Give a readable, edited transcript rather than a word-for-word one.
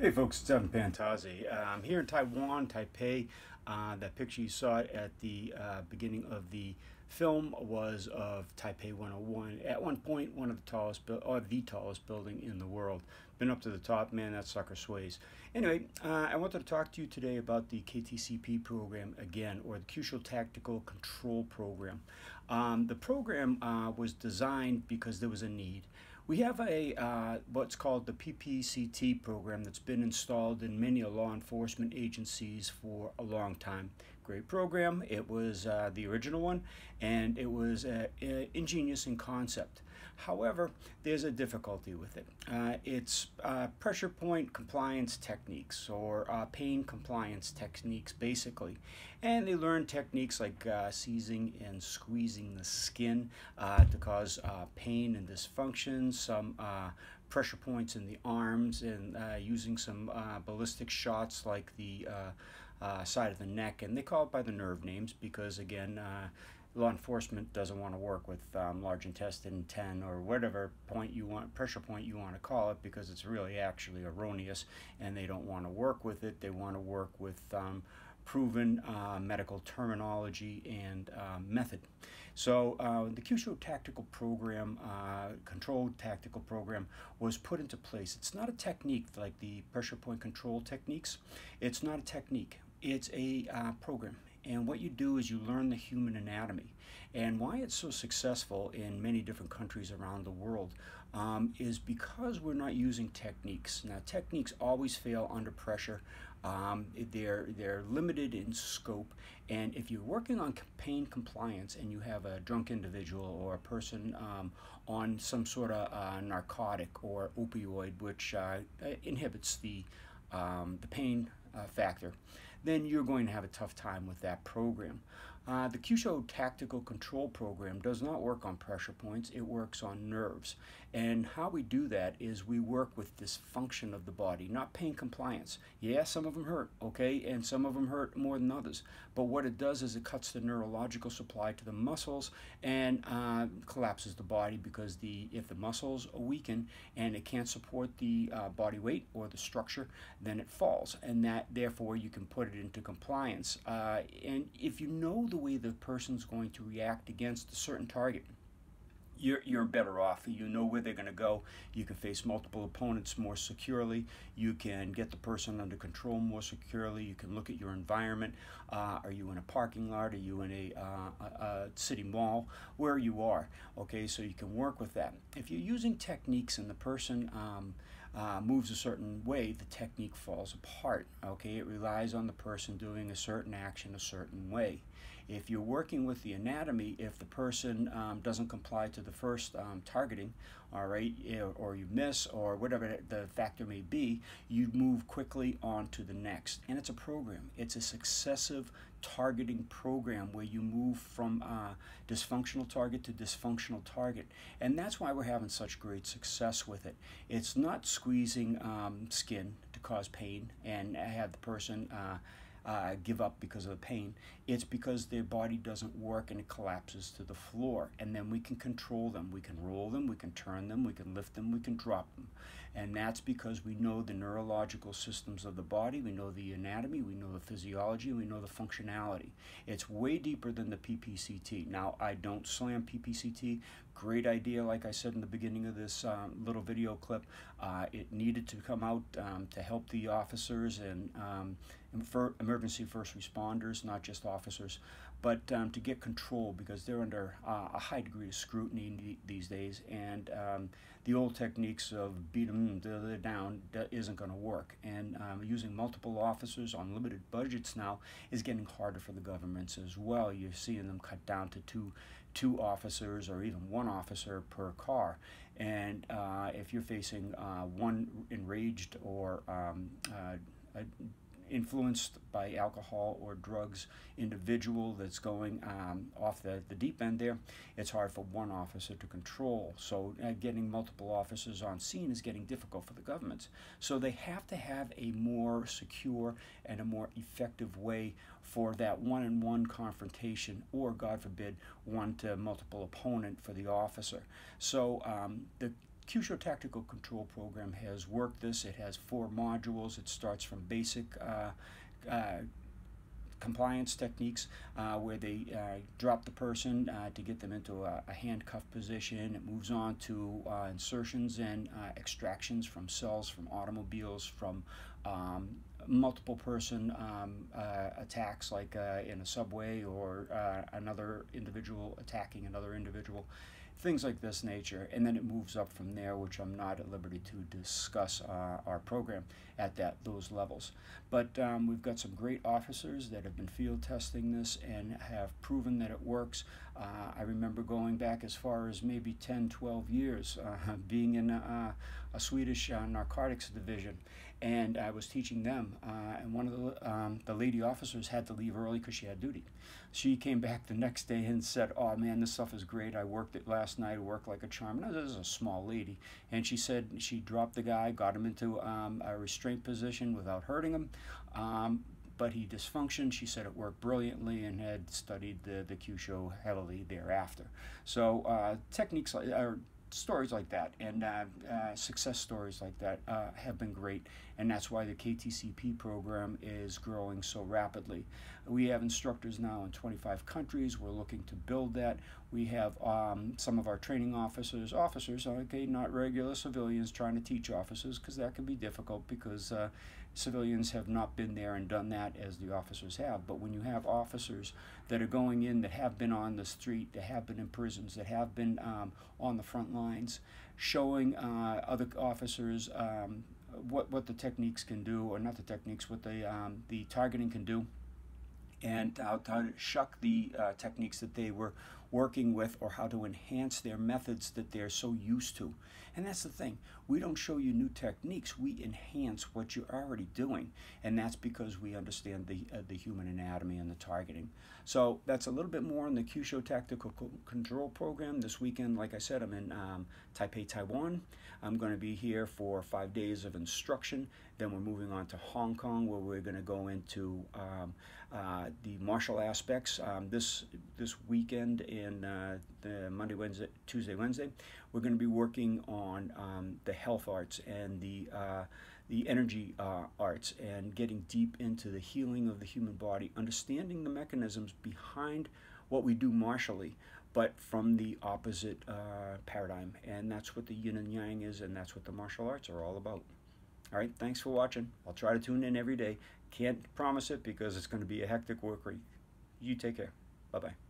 Hey folks, it's Pantazi. I'm here in Taiwan, Taipei. That picture you saw at the beginning of the film was of Taipei 101. At one point, one of the tallest, or the tallest building in the world. Been up to the top, man, that sucker sways. Anyway, I wanted to talk to you today about the KTCP program again, or the Kyusho Tactical Control Program. The program was designed because there was a need. We have a what's called the PPCT program that's been installed in many law enforcement agencies for a long time. Great program. It was the original one, and it was ingenious in concept. However, there's a difficulty with it. It's pressure point compliance techniques, or pain compliance techniques, basically. And they learn techniques like seizing and squeezing the skin to cause pain and dysfunction, some pressure points in the arms, and using some ballistic shots like the side of the neck. And they call it by the nerve names because, again, law enforcement doesn't want to work with large intestine 10 or whatever pressure point you want to call it, because it's really actually erroneous, and they don't want to work with it. They want to work with proven medical terminology and method. So the Kyusho Tactical Program, Controlled Tactical Program, was put into place. It's not a technique like the pressure point control techniques. It's not a technique. It's a program. And what you do is you learn the human anatomy. And why it's so successful in many different countries around the world is because we're not using techniques. Now, techniques always fail under pressure. They're limited in scope, and if you're working on pain compliance and you have a drunk individual or a person on some sort of narcotic or opioid, which inhibits the pain factor, then you're going to have a tough time with that program. The Kyusho Tactical Control Program does not work on pressure points, it works on nerves. And how we do that is we work with dysfunction of the body, not pain compliance. Yeah, some of them hurt, okay, and some of them hurt more than others. But what it does is it cuts the neurological supply to the muscles and collapses the body, because if the muscles are weakened and it can't support the body weight or the structure, then it falls, and that therefore you can put it into compliance. And if you know the way the person's going to react against a certain target, you're better off. You know where they're going to go. You can face multiple opponents more securely. You can get the person under control more securely. You can look at your environment. Are you in a parking lot? Are you in a city mall? Where you are. Okay, so you can work with that. If you're using techniques and the person moves a certain way, the technique falls apart. Okay, it relies on the person doing a certain action a certain way. If you're working with the anatomy, if the person doesn't comply to the first targeting, all right, or you miss, or whatever the factor may be, you move quickly on to the next. And it's a program. It's a successive targeting program where you move from dysfunctional target to dysfunctional target. And that's why we're having such great success with it. It's not squeezing skin to cause pain and have the person give up because of the pain. It's because their body doesn't work and it collapses to the floor. And then we can control them. We can roll them, we can turn them, we can lift them, we can drop them. And that's because we know the neurological systems of the body, we know the anatomy, we know the physiology, we know the functionality. It's way deeper than the PPCT. Now, I don't slam PPCT. Great idea, like I said in the beginning of this little video clip. It needed to come out to help the officers and for emergency first responders, not just officers, but to get control, because they're under a high degree of scrutiny these days, and the old techniques of beat them until they're down isn't going to work. And using multiple officers on limited budgets now is getting harder for the governments as well. You're seeing them cut down to two officers or even one officer per car. And if you're facing one enraged or influenced by alcohol or drugs individual that's going off the deep end there, it's hard for one officer to control. So getting multiple officers on scene is getting difficult for the governments. So they have to have a more secure and a more effective way for that one-on-one confrontation, or God forbid, one to multiple opponent for the officer. So the Kyusho Tactical Control Program has worked this. It has 4 modules. It starts from basic compliance techniques where they drop the person to get them into a handcuff position. It moves on to insertions and extractions from cells, from automobiles, from multiple person attacks like in a subway or another individual attacking another individual. Things like this nature, and then it moves up from there, which I'm not at liberty to discuss our program at those levels. But we've got some great officers that have been field testing this and have proven that it works. I remember going back as far as maybe 10, 12 years, being in a Swedish narcotics division, and I was teaching them, and one of the lady officers had to leave early because she had duty. She came back the next day and said, "Oh man, this stuff is great. I worked it last night. I worked like a charm." Now, this is a small lady, and she said she dropped the guy, got him into a restraint position without hurting him, but he dysfunctioned. She said it worked brilliantly and had studied the Kyusho heavily thereafter. So techniques or stories like that and success stories like that have been great, and that's why the KTCP program is growing so rapidly. We have instructors now in 25 countries. We're looking to build that. We have some of our training officers, okay, not regular civilians, trying to teach officers, because that can be difficult because civilians have not been there and done that as the officers have. But when you have officers that are going in, that have been on the street, that have been in prisons, that have been on the front lines, showing other officers what the techniques can do, or not the techniques, what the targeting can do, and how to shuck the techniques that they were working with, or how to enhance their methods that they're so used to. And that's the thing. We don't show you new techniques. We enhance what you're already doing. And that's because we understand the human anatomy and the targeting. So that's a little bit more on the Kyusho Tactical Control Program. This weekend, like I said, I'm in Taipei, Taiwan. I'm going to be here for 5 days of instruction. Then we're moving on to Hong Kong, where we're going to go into the martial aspects. This weekend in the Monday, Wednesday, Tuesday, Wednesday, we're going to be working on the health arts and the energy arts, and getting deep into the healing of the human body, understanding the mechanisms behind what we do martially, but from the opposite paradigm. And that's what the yin and yang is, and that's what the martial arts are all about. All right, thanks for watching. I'll try to tune in every day. Can't promise it because it's going to be a hectic work week. You take care. Bye-bye.